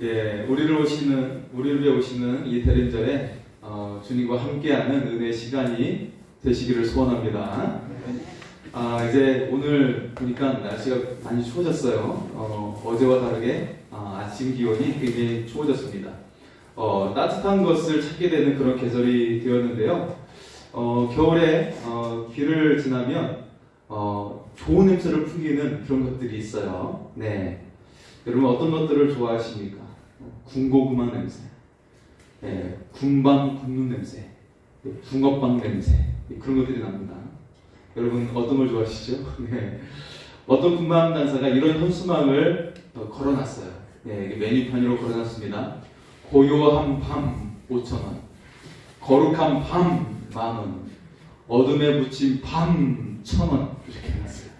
예, 우리를 위해 오시는 이 대림절에 주님과 함께하는 은혜 시간이 되시기를 소원합니다. 이제 오늘 보니까 날씨가 많이 추워졌어요. 어제와 다르게 아침 기온이 굉장히 추워졌습니다. 따뜻한 것을 찾게 되는 그런 계절이 되었는데요. 겨울에 길을 지나면 좋은 냄새를 풍기는 그런 것들이 있어요. 네, 여러분 어떤 것들을 좋아하십니까? 군고구마 냄새, 군방 굽는 냄새, 붕어빵 냄새, 그런 것들이 납니다. 여러분 어떤 걸 좋아하시죠? 네. 어떤 군방 간사가 이런 현수막을 걸어놨어요. 네, 메뉴판으로 걸어놨습니다. 고요한 밤 5,000원, 거룩한 밤 10,000원, 어둠에 묻힌 밤 1,000원 이렇게 해놨어요.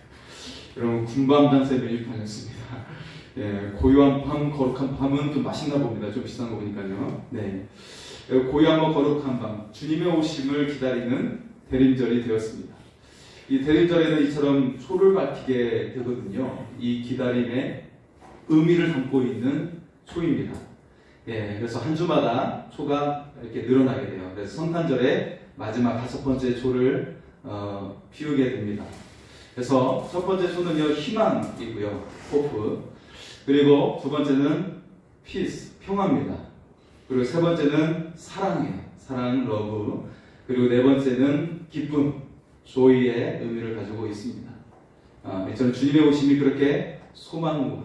여러분 군방 간사의 메뉴판이었습니다. 예, 고요한 밤, 거룩한 밤은 좀 맛있나 봅니다. 좀 비싼 거 보니까요. 네, 고요한 거룩한 밤, 주님의 오심을 기다리는 대림절이 되었습니다. 이 대림절에는 이처럼 초를 밝히게 되거든요. 이 기다림의 의미를 담고 있는 초입니다. 예, 그래서 한 주마다 초가 이렇게 늘어나게 돼요. 그래서 성탄절에 마지막 5번째 초를 피우게 됩니다. 그래서 첫 번째 초는요, 희망이고요, 호프. 그리고 두 번째는 peace, 평화입니다. 그리고 세 번째는 사랑이에요. 사랑, 러브. 그리고 네 번째는 기쁨, joy의 의미를 가지고 있습니다. 저는 주님의 오심이 그렇게 소망과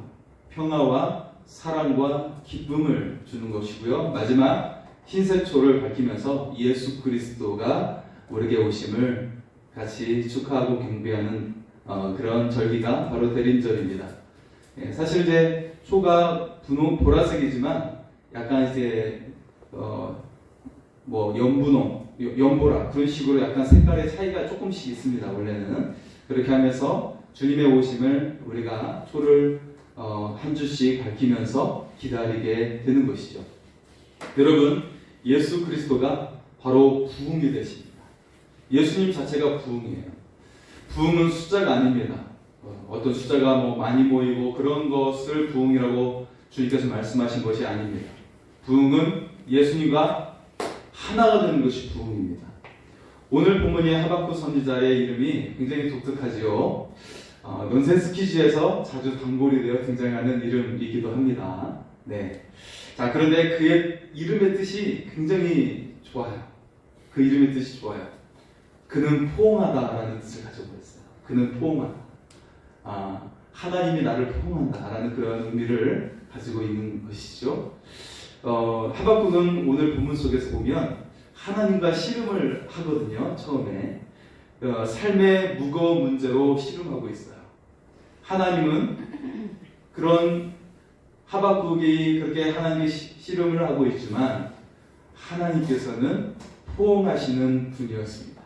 평화와 사랑과 기쁨을 주는 것이고요. 마지막 흰색초를 밝히면서 예수 그리스도가 우리에게 오심을 같이 축하하고 경배하는 그런 절기가 바로 대림절입니다. 예, 사실 이제 초가 보라색이지만 약간 이제 연보라 그런 식으로 약간 색깔의 차이가 조금씩 있습니다. 원래는 그렇게 하면서 주님의 오심을 우리가 초를 한 주씩 밝히면서 기다리게 되는 것이죠. 여러분, 예수 그리스도가 바로 부흥이 되십니다. 예수님 자체가 부흥이에요. 부흥은 숫자가 아닙니다. 어떤 숫자가 많이 모이고 그런 것을 부흥이라고 주님께서 말씀하신 것이 아닙니다. 부흥은 예수님과 하나가 되는 것이 부흥입니다. 오늘 본문의 하박국 선지자의 이름이 굉장히 독특하지요. 넌센스 퀴즈에서 자주 단골이 되어 등장하는 이름이기도 합니다. 네. 자, 그런데 그의 이름의 뜻이 굉장히 좋아요. 그 이름의 뜻이 좋아요. 그는 포옹하다라는 뜻을 가지고 있어요. 그는 포옹하다. 하나님이 나를 포옹한다라는 그런 의미를 가지고 있는 것이죠. 하박국은 오늘 본문 속에서 보면 하나님과 씨름을 하거든요. 처음에 삶의 무거운 문제로 씨름하고 있어요. 하나님은 그런 하박국이 그렇게 하나님의 씨름을 하고 있지만 하나님께서는 포옹하시는 분이었습니다.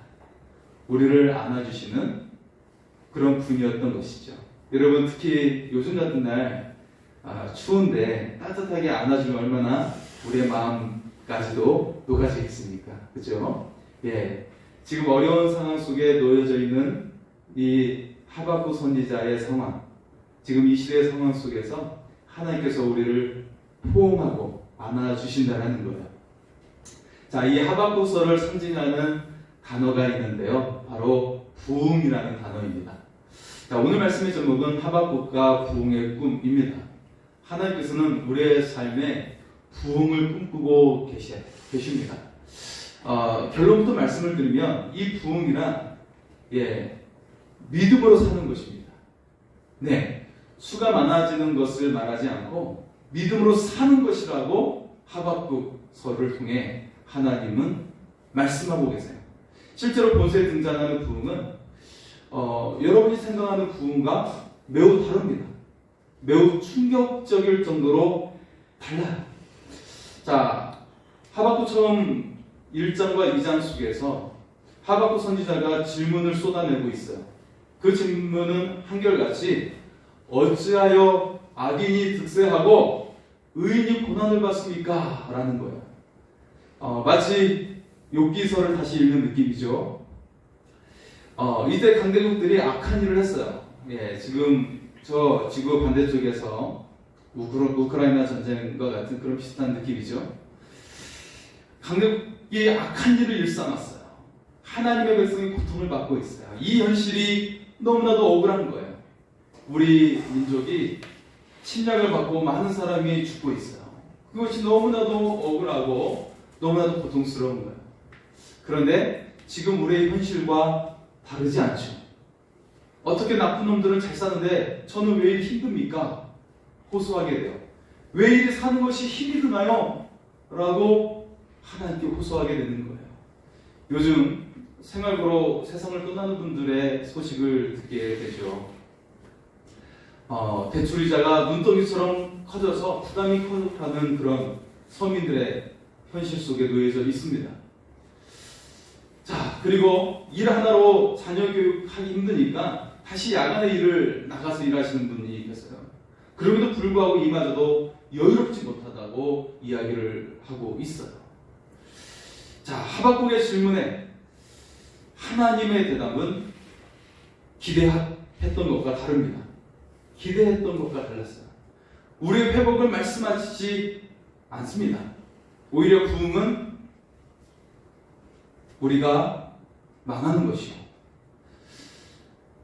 우리를 안아주시는 그런 분이었던 것이죠. 여러분, 특히 요즘 같은 날 추운데 따뜻하게 안아주면 얼마나 우리의 마음까지도 녹아지겠습니까? 그죠? 예, 지금 어려운 상황 속에 놓여져 있는 이 하박국 선지자의 상황, 지금 이 시대의 상황 속에서 하나님께서 우리를 포옹하고 안아주신다는 거예요. 자, 이 하박국서를 상징하는 단어가 있는데요. 바로 부흥이라는 단어입니다. 자, 오늘 말씀의 제목은 하박국과 부흥의 꿈입니다. 하나님께서는 우리의 삶에 부흥을 꿈꾸고 계십니다. 결론부터 말씀을 드리면 이 부흥이란 믿음으로 사는 것입니다. 네, 수가 많아지는 것을 말하지 않고 믿음으로 사는 것이라고 하박국서를 통해 하나님은 말씀하고 계세요. 실제로 본서에 등장하는 부흥은 여러분이 생각하는 부흥과 매우 다릅니다. 매우 충격적일 정도로 달라요. 자, 하박국 처음 1장과 2장 속에서 하박국 선지자가 질문을 쏟아내고 있어요. 그 질문은 한결같이 어찌하여 악인이 득세하고 의인이 고난을 받습니까? 라는 거예요. 마치 욥기서를 다시 읽는 느낌이죠. 이때 강대국들이 악한 일을 했어요. 예, 지금 저 지구 반대쪽에서 우크라이나 전쟁과 같은 그런 비슷한 느낌이죠. 강력히 악한 일을 일삼았어요. 하나님의 백성이 고통을 받고 있어요. 이 현실이 너무나도 억울한 거예요. 우리 민족이 침략을 받고 많은 사람이 죽고 있어요. 그것이 너무나도 억울하고 너무나도 고통스러운 거예요. 그런데 지금 우리의 현실과 다르지 않죠. 어떻게 나쁜 놈들은 잘 사는데 저는 왜 이리 힘듭니까? 호소하게 돼요. 왜 이리 사는 것이 힘이 드나요? 라고 하나님께 호소하게 되는 거예요. 요즘 생활고로 세상을 떠나는 분들의 소식을 듣게 되죠. 대출이자가 눈덩이처럼 커져서 부담이 커져가는 그런 서민들의 현실 속에 놓여져 있습니다. 자, 그리고 일 하나로 자녀 교육하기 힘드니까 다시 야간에 일을 나가서 일하시는 분이 계세요. 그럼에도 불구하고 이마저도 여유롭지 못하다고 이야기를 하고 있어요. 자, 하박국의 질문에 하나님의 대답은 기대했던 것과 다릅니다. 기대했던 것과 달랐어요. 우리의 회복을 말씀하시지 않습니다. 오히려 부흥은 우리가 망하는 것이요.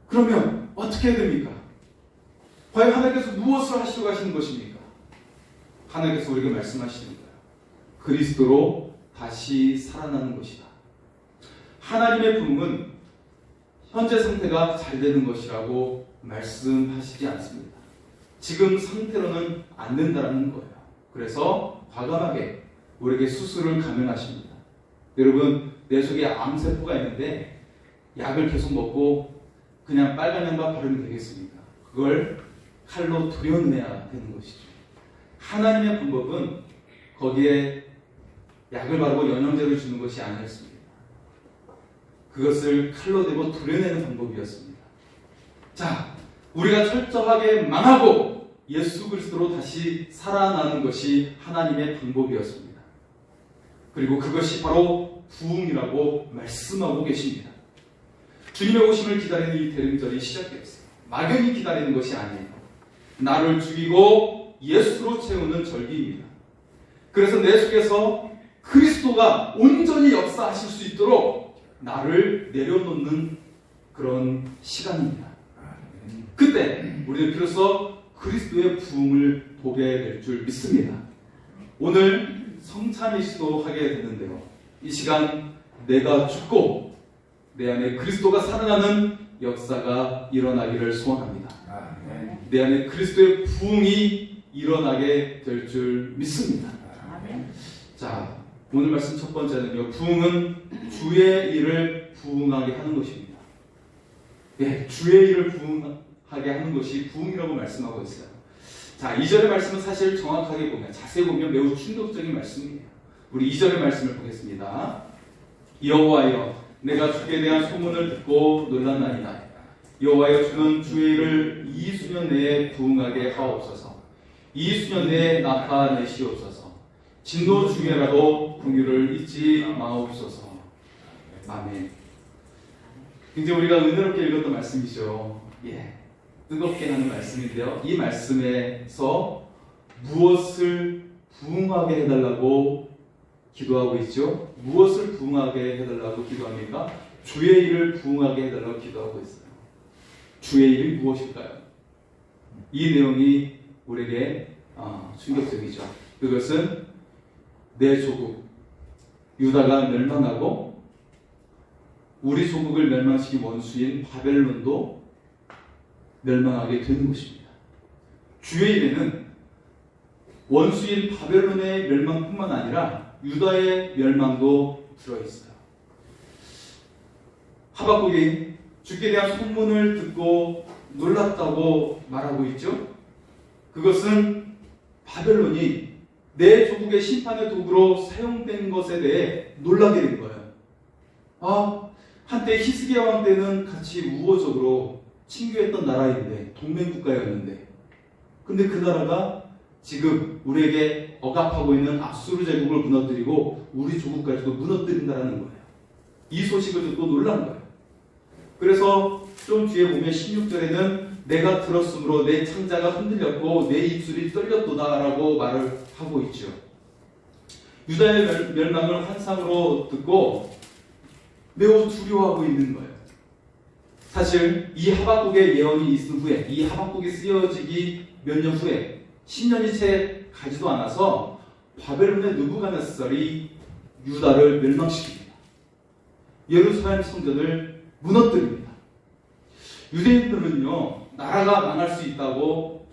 그러면 어떻게 해야 됩니까? 과연 하나님께서 무엇을 하시려고 하시는 것입니까? 하나님께서 우리에게 말씀하시는 거예요. 그리스도로 다시 살아나는 것이다. 하나님의 부흥은 현재 상태가 잘 되는 것이라고 말씀하시지 않습니다. 지금 상태로는 안 된다는 거예요. 그래서 과감하게 우리에게 수술을 감행하십니다. 여러분, 내 속에 암세포가 있는데 약을 계속 먹고 그냥 빨간 양만 바르면 되겠습니까? 그걸 칼로 도려내야 되는 것이죠. 하나님의 방법은 거기에 약을 바르고 영양제를 주는 것이 아니었습니다. 그것을 칼로 대고 도려내는 방법이었습니다. 자, 우리가 철저하게 망하고 예수 그리스도로 다시 살아나는 것이 하나님의 방법이었습니다. 그리고 그것이 바로 부흥이라고 말씀하고 계십니다. 주님의 오심을 기다리는 이 대림절이 시작되었어요. 막연히 기다리는 것이 아니에요. 나를 죽이고 예수로 채우는 절기입니다. 그래서 내 속에서 그리스도가 온전히 역사하실 수 있도록 나를 내려놓는 그런 시간입니다. 그때 우리는 비로소 그리스도의 부흥을 보게 될 줄 믿습니다. 오늘 성찬이 시도하게 됐는데요. 이 시간 내가 죽고 내 안에 그리스도가 살아나는 역사가 일어나기를 소원합니다. 내 안에 그리스도의 부흥이 일어나게 될 줄 믿습니다. 자, 오늘 말씀 첫 번째는요. 부흥은 주의 일을 부흥하게 하는 것입니다. 네, 주의 일을 부흥하게 하는 것이 부흥이라고 말씀하고 있어요. 자, 2절의 말씀은 사실 정확하게 보면, 자세히 보면 매우 충격적인 말씀이에요. 우리 2절의 말씀을 보겠습니다. 여호와여, 내가 주께 대한 소문을 듣고 놀랐나이다. 여호와여, 주는 주의 일을 이 수년 내에 부흥하게 하옵소서. 이 수년 내에 나타내시옵소서. 진노 중에라도 긍휼을 잊지 마옵소서. 아멘. 굉장히 우리가 은혜롭게 읽었던 말씀이죠. 예, 뜨겁게 하는 말씀인데요. 이 말씀에서 무엇을 부흥하게 해달라고 기도하고 있죠? 무엇을 부흥하게 해달라고 기도합니까? 주의 일을 부흥하게 해달라고 기도하고 있어요. 주의 일이 무엇일까요? 이 내용이 우리에게 충격적이죠. 그것은 내 조국 유다가 멸망하고 우리 조국을 멸망시킨 원수인 바벨론도 멸망하게 되는 것입니다. 주의 일에는 원수인 바벨론의 멸망뿐만 아니라 유다의 멸망도 들어있어요. 하박국이 주께 대한 소문을 듣고 놀랐다고 말하고 있죠. 그것은 바벨론이 내 조국의 심판의 도구로 사용된 것에 대해 놀라게 된 거예요. 한때 히스기야 왕 때는 같이 우호적으로 친교했던 나라인데, 동맹국가였는데, 근데 그 나라가 지금 우리에게 억압하고 있는 아수르 제국을 무너뜨리고 우리 조국까지도 무너뜨린다는 거예요. 이 소식을 듣고 놀란 거예요. 그래서 좀 뒤에 보면 16절에는 내가 들었으므로 내 창자가 흔들렸고 내 입술이 떨렸도다라고 말을 하고 있죠. 유다의 멸망을 환상으로 듣고 매우 두려워하고 있는 거예요. 사실 이 하박국의 예언이 있은 후에, 이 하박국이 쓰여지기 몇 년 후에 10년이 채 가지도 않아서 바벨론의 느부갓네살이 유다를 멸망시킵니다. 예루살렘 성전을 무너뜨립니다. 유대인들은요, 나라가 망할 수 있다고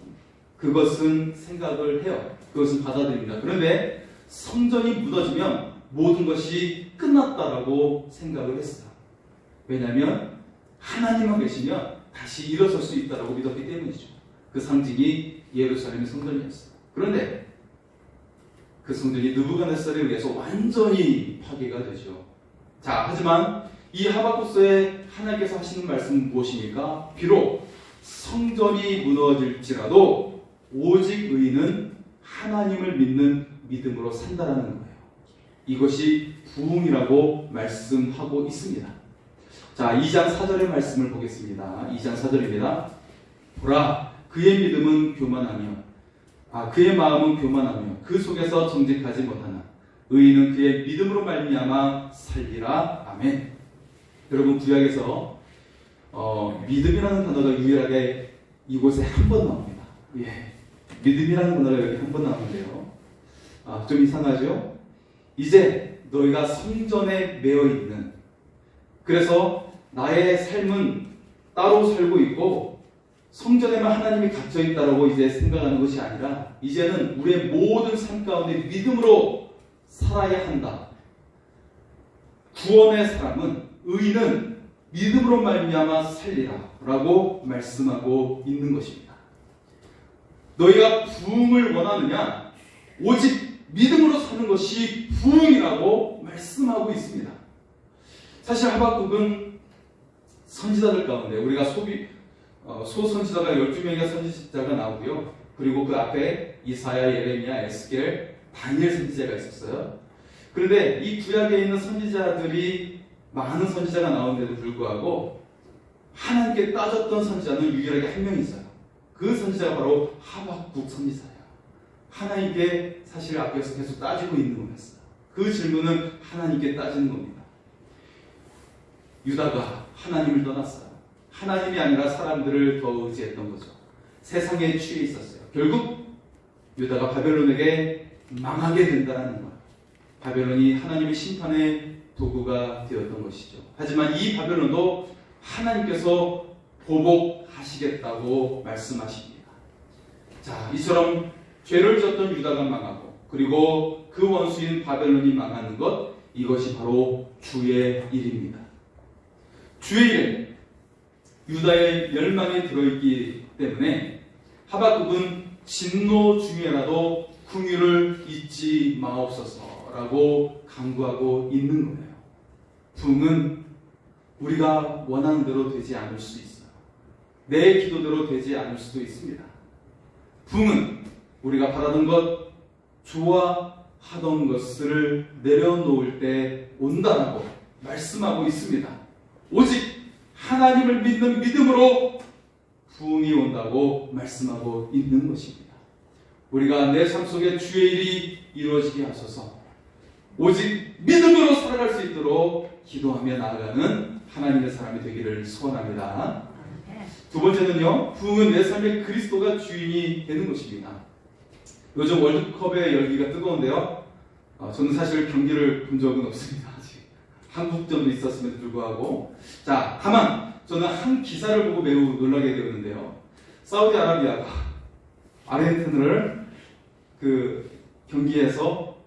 그것은 생각을 해요. 그것은 받아들입니다. 그런데 성전이 무너지면 모든 것이 끝났다라고 생각을 했어요. 왜냐하면 하나님만 계시면 다시 일어설 수 있다라고 믿었기 때문이죠. 그 상징이 예루살렘의 성전이었어요. 그런데 그 성전이 느부갓네살에 의해서 완전히 파괴가 되죠. 자, 하지만 이 하박국서에 하나님께서 하시는 말씀은 무엇입니까? 비록 성전이 무너질지라도 오직 의인은 하나님을 믿는 믿음으로 산다라는 거예요. 이것이 부흥이라고 말씀하고 있습니다. 자, 2장 4절의 말씀을 보겠습니다. 2장 4절입니다. 보라, 그의 믿음은 교만하며 그의 마음은 교만하며 그 속에서 정직하지 못하나 의인은 그의 믿음으로 말미암아 살리라. 아멘. 여러분, 구약에서 믿음이라는 단어가 유일하게 이곳에 한 번 나옵니다. 예, 믿음이라는 단어가 여기 한 번 나오는데요. 좀 이상하죠? 이제 너희가 성전에 매여 있는, 그래서 나의 삶은 따로 살고 있고 성전에만 하나님이 갇혀 있다라고 이제 생각하는 것이 아니라 이제는 우리의 모든 삶 가운데 믿음으로 살아야 한다. 구원의 사람은, 의인은 믿음으로 말미암아 살리라 라고 말씀하고 있는 것입니다. 너희가 부흥을 원하느냐? 오직 믿음으로 사는 것이 부흥이라고 말씀하고 있습니다. 사실 하박국은 선지자들 가운데 우리가 소선지자가 12명의 선지자가 나오고요. 그리고 그 앞에 이사야, 예레미야, 에스겔, 다니엘 선지자가 있었어요. 그런데 이 구약에 있는 선지자들이 많은 선지자가 나오는데도 불구하고 하나님께 따졌던 선지자는 유일하게 한 명 있어요. 그 선지자가 바로 하박국 선지자예요. 하나님께 사실 앞에서 계속 따지고 있는 거였어요. 그 질문은 하나님께 따지는 겁니다. 유다가 하나님을 떠났어요. 하나님이 아니라 사람들을 더 의지했던 거죠. 세상에 취해 있었어요. 결국 유다가 바벨론에게 망하게 된다는 거예요. 바벨론이 하나님의 심판의 도구가 되었던 것이죠. 하지만 이 바벨론도 하나님께서 보복하시겠다고 말씀하십니다. 자, 이처럼 죄를 지었던 유다가 망하고 그리고 그 원수인 바벨론이 망하는 것, 이것이 바로 주의 일입니다. 주의 일, 유다의 멸망에 들어있기 때문에 하박국은 진노 중에라도 긍휼을 잊지 마옵소서라고 간구하고 있는 거예요. 부흥은 우리가 원하는 대로 되지 않을 수 있어요. 내 기도대로 되지 않을 수도 있습니다. 부흥은 우리가 바라던 것, 좋아하던 것을 내려놓을 때 온다라고 말씀하고 있습니다. 오직 하나님을 믿는 믿음으로 부흥이 온다고 말씀하고 있는 것입니다. 우리가 내 삶 속에 주의 일이 이루어지게 하소서. 오직 믿음으로 살아갈 수 있도록 기도하며 나아가는 하나님의 사람이 되기를 소원합니다. 두 번째는요, 부흥은 내 삶의 그리스도가 주인이 되는 것입니다. 요즘 월드컵의 열기가 뜨거운데요. 저는 사실 경기를 본 적은 없습니다. 아직 한국전도 있었음에도 불구하고. 자, 다만 저는 한 기사를 보고 매우 놀라게 되었는데요. 사우디아라비아가 아르헨티나를 그 경기에서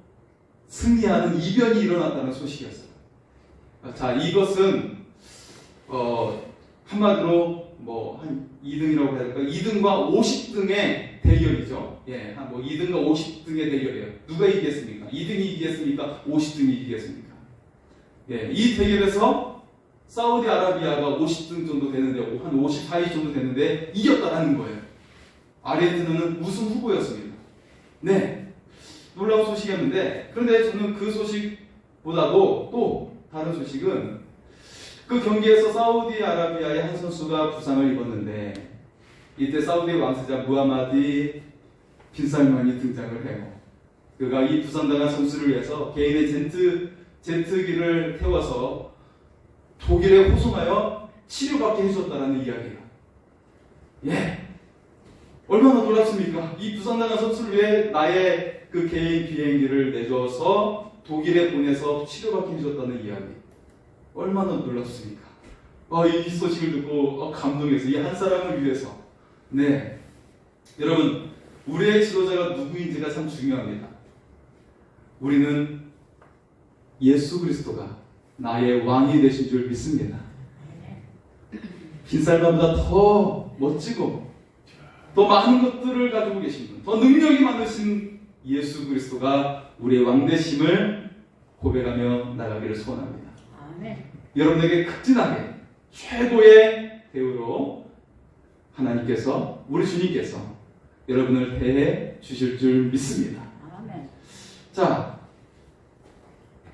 승리하는 이변이 일어났다는 소식이었어요. 자, 이것은 한마디로 한 2등이라고 해야 될까? 2등과 50등의 대결이죠. 예, 한 2등과 50등의 대결이에요. 누가 이기겠습니까? 2등이 이기겠습니까? 50등이 이기겠습니까? 예, 이 대결에서 사우디아라비아가 50등 정도 되는데, 한 54위 정도 되는데 이겼다라는 거예요. 아르헨티나는 우승 후보였습니다. 네, 놀라운 소식이었는데, 그런데 저는 그 소식보다도 또 다른 소식은 그 경기에서 사우디아라비아의 한 선수가 부상을 입었는데 이때 사우디의 왕세자 무하마디 빈살만이 등장을 해요. 그가 이 부상당한 선수를 위해서 개인의 제트기를 태워서 독일에 호송하여 치료받게 해줬다라는 이야기예요. 예, 얼마나 놀랍습니까? 이 부상당한 선수를 위해 나의 그 개인 비행기를 내줘서 독일에 보내서 치료받게 해줬다는 이야기. 얼마나 놀랍습니까? 이 소식을 듣고 감동해서 이 한 사람을 위해서. 네, 여러분, 우리의 지도자가 누구인지가 참 중요합니다. 우리는 예수 그리스도가 나의 왕이 되신 줄 믿습니다. 빈살만보다 더 멋지고 더 많은 것들을 가지고 계신 분, 더 능력이 많으신 예수 그리스도가 우리의 왕 되심을 고백하며 나가기를 소원합니다. 아멘. 여러분에게 극진하게 최고의 대우로 하나님께서, 우리 주님께서 여러분을 대해 주실 줄 믿습니다. 아멘. 자,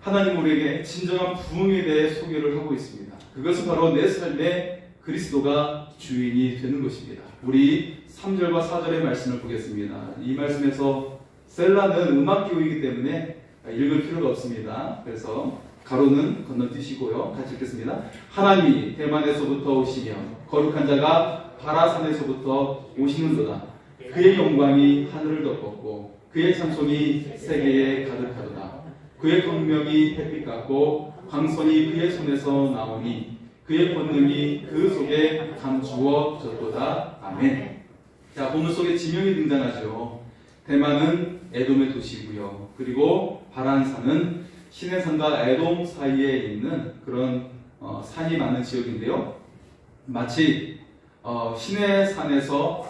하나님 우리에게 진정한 부흥에 대해 소개를 하고 있습니다. 그것은 바로 내 삶의 그리스도가 주인이 되는 것입니다. 우리 3절과 4절의 말씀을 보겠습니다. 이 말씀에서 셀라는 음악 기호이기 때문에 읽을 필요가 없습니다. 그래서 가로는 건너뛰시고요. 같이 읽겠습니다. 하나님이 대만에서부터 오시며 거룩한 자가 바라산에서부터 오시는도다. 그의 영광이 하늘을 덮었고 그의 찬송이 세계에 가득하도다. 그의 권명이 햇빛 같고 광선이 그의 손에서 나오니 그의 권능이 그 속에 감추어졌도다. 아멘. 자, 본문 속에 지명이 등장하죠. 대만은 에돔의 도시고요. 그리고 바란산은 시내산과 에돔 사이에 있는 그런 산이 많은 지역인데요. 마치 시내산에서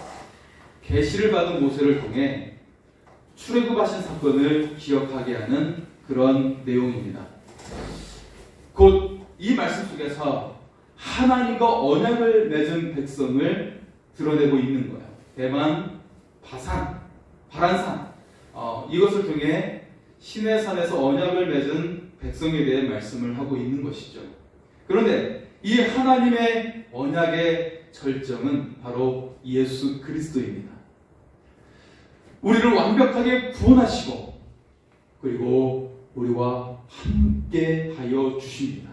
계시를 받은 모세를 통해 출애굽하신 사건을 기억하게 하는 그런 내용입니다. 곧 이 말씀 속에서 하나님과 언약을 맺은 백성을 드러내고 있는 거예요. 대만, 바란산 이것을 통해 시내산에서 언약을 맺은 백성에 대해 말씀을 하고 있는 것이죠. 그런데 이 하나님의 언약의 절정은 바로 예수 그리스도입니다. 우리를 완벽하게 구원하시고 그리고 우리와 함께 하여 주십니다.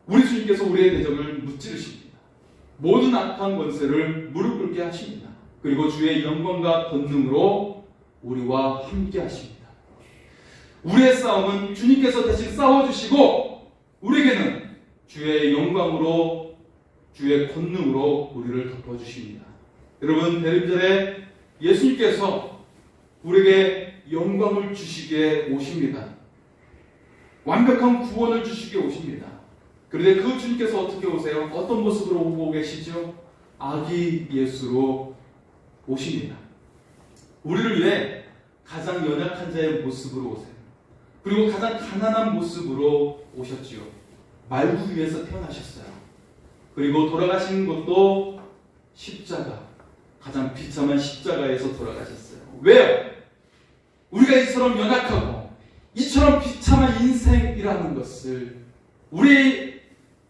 우리 주님께서 우리의 대적을 무찌르십니다. 모든 악한 권세를 무릎 꿇게 하십니다. 그리고 주의 영광과 권능으로 우리와 함께 하십니다. 우리의 싸움은 주님께서 대신 싸워주시고 우리에게는 주의 영광으로 주의 권능으로 우리를 덮어주십니다. 여러분, 대림절에 예수님께서 우리에게 영광을 주시게 오십니다. 완벽한 구원을 주시게 오십니다. 그런데 그 주님께서 어떻게 오세요? 어떤 모습으로 오고 계시죠? 아기 예수로 오십니다. 우리를 위해 가장 연약한 자의 모습으로 오세요. 그리고 가장 가난한 모습으로 오셨지요. 말구 위에서 태어나셨어요. 그리고 돌아가신 것도 십자가, 가장 비참한 십자가에서 돌아가셨어요. 왜요? 우리가 이처럼 연약하고 이처럼 비참한 인생이라는 것을, 우리의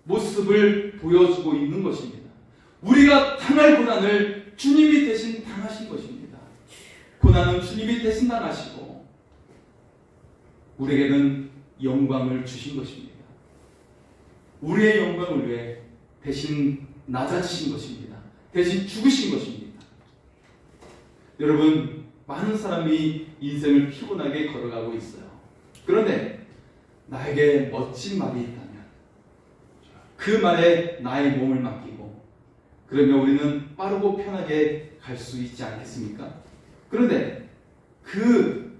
모습을 보여주고 있는 것입니다. 우리가 당할 고난을 주님이 대신 당하신 것입니다. 고난은 주님이 대신 당하시고 우리에게는 영광을 주신 것입니다. 우리의 영광을 위해 대신 낮아지신 것입니다. 대신 죽으신 것입니다. 여러분, 많은 사람이 인생을 피곤하게 걸어가고 있어요. 그런데 나에게 멋진 말이 있다면 그 말에 나의 몸을 맡기고 그러면 우리는 빠르고 편하게 갈 수 있지 않겠습니까? 그런데 그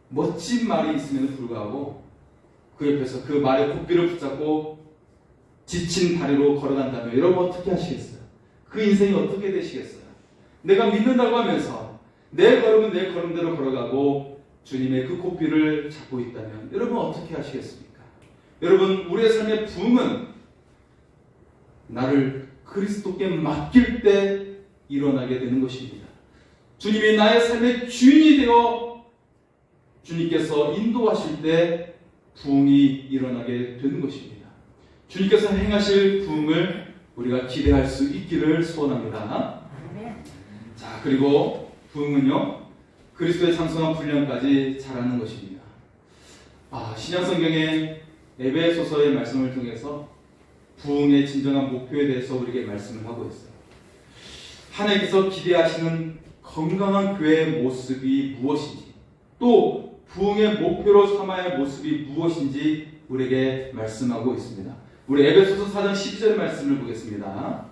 멋진 말이 있음에도 불구하고 그 옆에서 그 말의 고삐를 붙잡고 지친 다리로 걸어간다면 여러분 어떻게 하시겠어요? 그 인생이 어떻게 되시겠어요? 내가 믿는다고 하면서 내 걸음은 내 걸음대로 걸어가고 주님의 그 고삐를 잡고 있다면 여러분 어떻게 하시겠습니까? 여러분, 우리의 삶의 부흥은 나를 그리스도께 맡길 때 일어나게 되는 것입니다. 주님이 나의 삶의 주인이 되어 주님께서 인도하실 때 부흥이 일어나게 되는 것입니다. 주님께서 행하실 부흥을 우리가 기대할 수 있기를 소원합니다. 자, 그리고 부흥은요, 그리스도의 장성한 분량까지 자라는 것입니다. 신약성경의 에베소서의 말씀을 통해서 부흥의 진정한 목표에 대해서 우리에게 말씀을 하고 있어요. 하나님께서 기대하시는 건강한 교회의 모습이 무엇인지, 또 부흥의 목표로 삼아야 할 모습이 무엇인지 우리에게 말씀하고 있습니다. 우리 에베소서 4장 12절 말씀을 보겠습니다.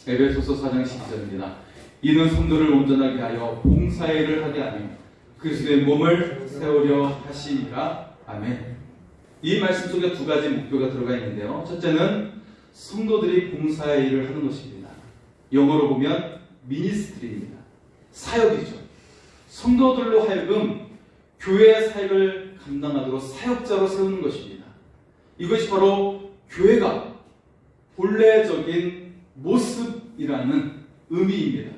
에베소서 4장 12절입니다. 이는 성도를 온전하게 하여 봉사일을 하게 하며 그리스도의 몸을 세우려 하시니라. 아멘. 이 말씀 속에 두 가지 목표가 들어가 있는데요. 첫째는 성도들이 봉사의 일을 하는 것입니다. 영어로 보면 미니스트리입니다. 사역이죠. 성도들로 하여금 교회의 사역을 감당하도록 사역자로 세우는 것입니다. 이것이 바로 교회가 본래적인 모습이라는 의미입니다.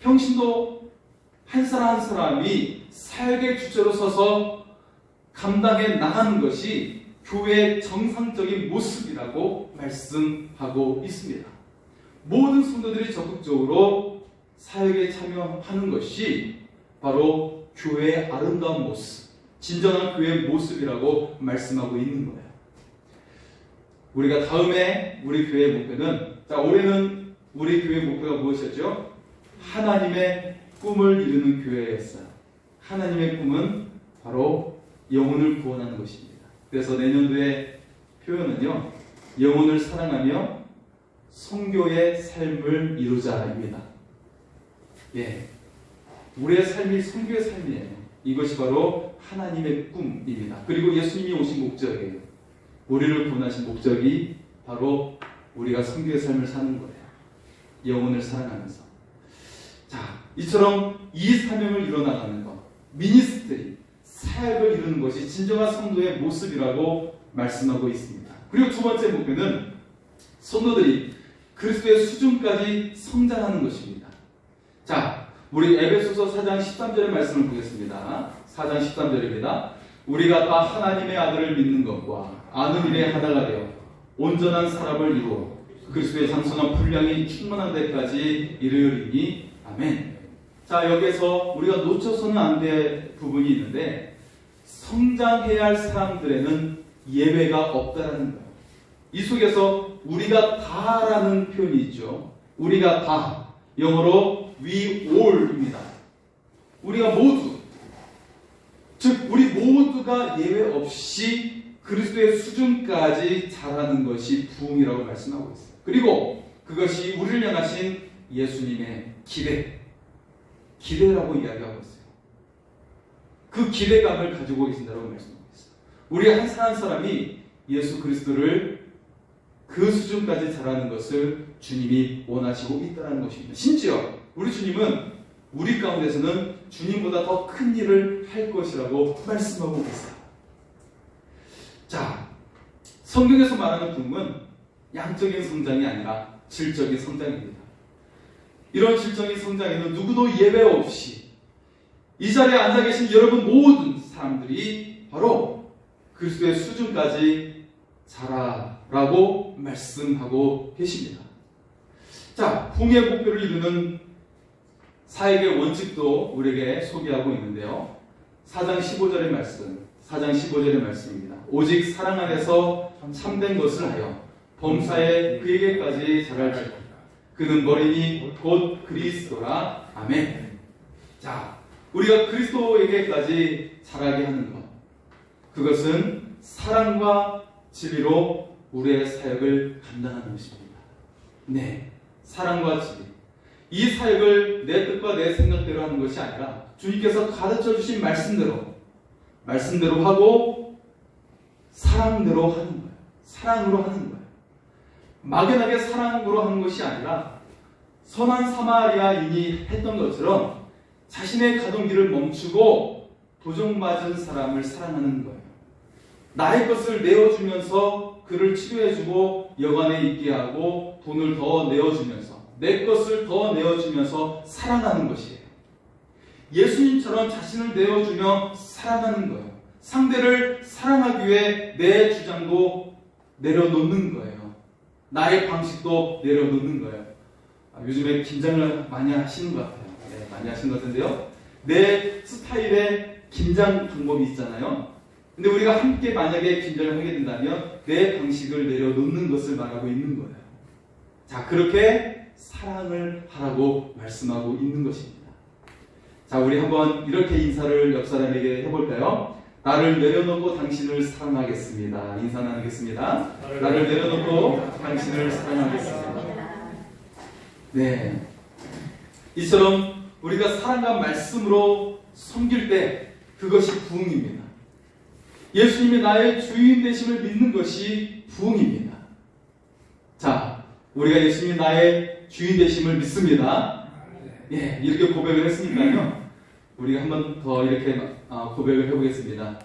평신도 한 사람 한 사람이 사역의 주체로 서서 감당해 나가는 것이 교회의 정상적인 모습이라고 말씀하고 있습니다. 모든 성도들이 적극적으로 사역에 참여하는 것이 바로 교회의 아름다운 모습, 진정한 교회의 모습이라고 말씀하고 있는 거예요. 우리가 다음에 우리 교회의 목표는, 올해는 우리 교회의 목표가 무엇이었죠? 하나님의 꿈을 이루는 교회였어요. 하나님의 꿈은 바로 영혼을 구원하는 것입니다. 그래서 내년도의 표현은요, 영혼을 사랑하며 선교의 삶을 이루자입니다. 우리의 삶이 선교의 삶이에요. 이것이 바로 하나님의 꿈입니다. 그리고 예수님이 오신 목적이에요. 우리를 구원하신 목적이 바로 우리가 선교의 삶을 사는 거예요. 영혼을 사랑하면서. 자, 이처럼 이 사명을 이뤄나가는 것, 미니스트리, 사역을 이루는 것이 진정한 성도의 모습이라고 말씀하고 있습니다. 그리고 두 번째 목표는 성도들이 그리스도의 수준까지 성장하는 것입니다. 자, 우리 에베소서 4장 13절의 말씀을 보겠습니다. 4장 13절입니다. 우리가 다 하나님의 아들을 믿는 것과 아는 일에 하나가 되어 온전한 사람을 이루어 그리스도의 장성한 분량이 충만한 데까지 이르리니. 아멘. 자, 여기에서 우리가 놓쳐서는 안 될 부분이 있는데, 성장해야 할 사람들에는 예외가 없다라는 거예요. 이 속에서 우리가 다라는 표현이 있죠. 우리가 다, 영어로 we all입니다. 우리가 모두, 즉 우리 모두가 예외 없이 그리스도의 수준까지 자라는 것이 부흥이라고 말씀하고 있어요. 그리고 그것이 우리를 향하신 예수님의 기대라고 이야기하고 있어요. 그 기대감을 가지고 계신다고 말씀하고 있어요. 우리 한 사람 한 사람이 예수 그리스도를 그 수준까지 자라는 것을 주님이 원하시고 있다는 것입니다. 심지어 우리 주님은 우리 가운데서는 주님보다 더 큰 일을 할 것이라고 말씀하고 있어요. 자, 성경에서 말하는 부흥은 양적인 성장이 아니라 질적인 성장입니다. 이런 질적인 성장에는 누구도 예외 없이 이 자리에 앉아 계신 여러분 모든 사람들이 바로 그리스도의 수준까지 자라라고 말씀하고 계십니다. 자, 부흥의 목표를 이루는 사역의 원칙도 우리에게 소개하고 있는데요. 4장 15절의 말씀입니다. 오직 사랑 안에서 참된 것을 하여 범사에 그에게까지 자랄지어다. 그는 머리니 곧 그리스도라. 아멘. 자, 우리가 그리스도에게까지 자라게 하는 것, 그것은 사랑과 진리로 우리의 사역을 감당하는 것입니다. 네, 사랑과 진리. 이 사역을 내 뜻과 내 생각대로 하는 것이 아니라 주님께서 가르쳐 주신 말씀대로 하고 사랑대로 하는 거예요. 사랑으로 하는 거예요. 막연하게 사랑으로 하는 것이 아니라 선한 사마리아인이 했던 것처럼 자신의 가던 길을 멈추고 도적맞은 사람을 사랑하는 거예요. 나의 것을 내어주면서 그를 치료해주고 여관에 있게 하고 돈을 더 내어주면서 내 것을 더 내어주면서 사랑하는 것이에요. 예수님처럼 자신을 내어주며 사랑하는 거예요. 상대를 사랑하기 위해 내 주장도 내려놓는 거예요. 나의 방식도 내려놓는 거예요. 요즘에 긴장을 많이 하시는 것 같아요. 네, 많이 하시는 것 같은데요. 내 스타일의 긴장 방법이 있잖아요. 근데 우리가 함께 만약에 긴장을 하게 된다면 내 방식을 내려놓는 것을 말하고 있는 거예요. 자, 그렇게 사랑을 하라고 말씀하고 있는 것입니다. 자, 우리 한번 이렇게 인사를 옆 사람에게 해볼까요? 나를 내려놓고 당신을 사랑하겠습니다. 인사 나누겠습니다. 나를 내려놓고 당신을 사랑하겠습니다. 네, 이처럼 우리가 사랑과 말씀으로 섬길 때 그것이 부흥입니다. 예수님이 나의 주인 되심을 믿는 것이 부흥입니다. 자, 우리가 예수님이 나의 주인 되심을 믿습니다. 예, 이렇게 고백을 했으니까요. 우리가 한 번 더 이렇게 고백을 해보겠습니다.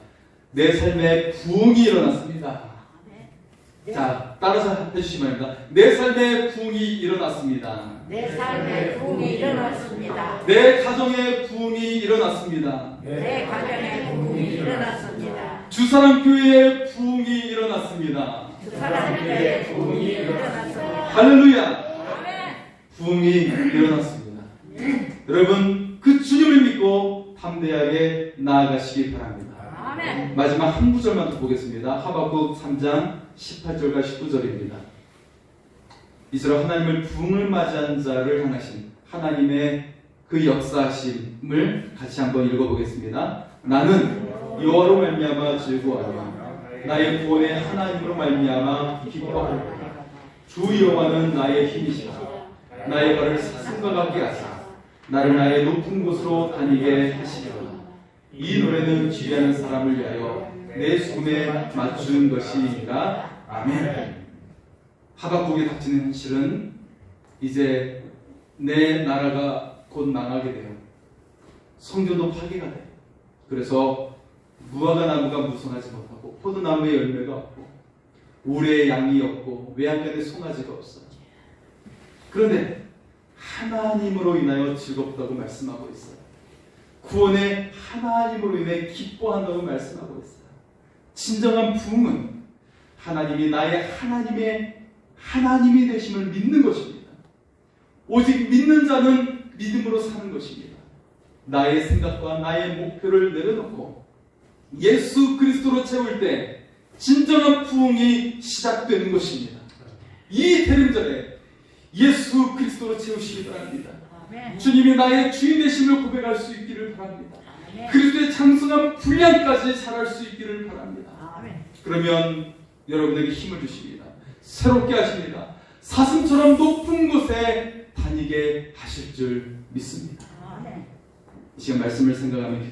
내 삶에 부흥이 일어났습니다. 자, 따라서 해주시면 됩니다. 내 삶에 부흥이 일어났습니다. 내 삶에 부흥이 일어났습니다. 내 가정에 부흥이 일어났습니다. 내 가정에 부흥이 일어났습니다. 주사랑교회에 부흥이 일어났습니다. 주사랑교회에 부흥이 일어났습니다. 할렐루야! 아멘. 부흥이 일어났습니다. 여러분, 그 주님을 믿고 담대하게 나아가시기 바랍니다. 아멘. 마지막 한 구절만 더 보겠습니다. 하박국 3장 18절과 19절입니다. 이처럼 하나님을 부흥을 맞이한 자를 향하신 하나님의 그 역사심을 같이 한번 읽어보겠습니다. 나는 여호와로 말미암아 즐거워하며 나의 구원의 하나님으로 말미암아 기뻐하노라. 주 여호와는 나의 힘이시라. 나의 발을 사슴과 같게 하사 나를 나의 높은 곳으로 다니게 하시리로다. 이 노래는 지휘하는 사람을 위하여 내 죽음에 맞춘 것이니라. 아멘. 하박국에 닥치는 현실은 이제 내 나라가 곧 망하게 돼요. 성전도 파괴가 돼요. 그래서 무화과 나무가 무성하지 못하고 포도나무의 열매가 없고 우레의 양이 없고 외양간에 송아지가 없어요. 그런데 하나님으로 인하여 즐겁다고 말씀하고 있어요. 구원의 하나님으로 인해 기뻐한다고 말씀하고 있어요. 진정한 부흥은 하나님이 나의 하나님이 되심을 믿는 것입니다. 오직 믿는 자는 믿음으로 사는 것입니다. 나의 생각과 나의 목표를 내려놓고 예수 그리스도로 채울 때 진정한 부흥이 시작되는 것입니다. 이 대림절에 예수 그리스도로 채우시기 바랍니다. 아멘. 주님이 나의 주인 되심을 고백할 수 있기를 바랍니다. 아멘. 그리스도의 장성한 분량까지 자랄 수 있기를 바랍니다. 아멘. 그러면 여러분에게 힘을 주십니다. 새롭게 하십니다. 사슴처럼 높은 곳에 다니게 하실 줄 믿습니다. 아멘. 이 시간 말씀을 생각하면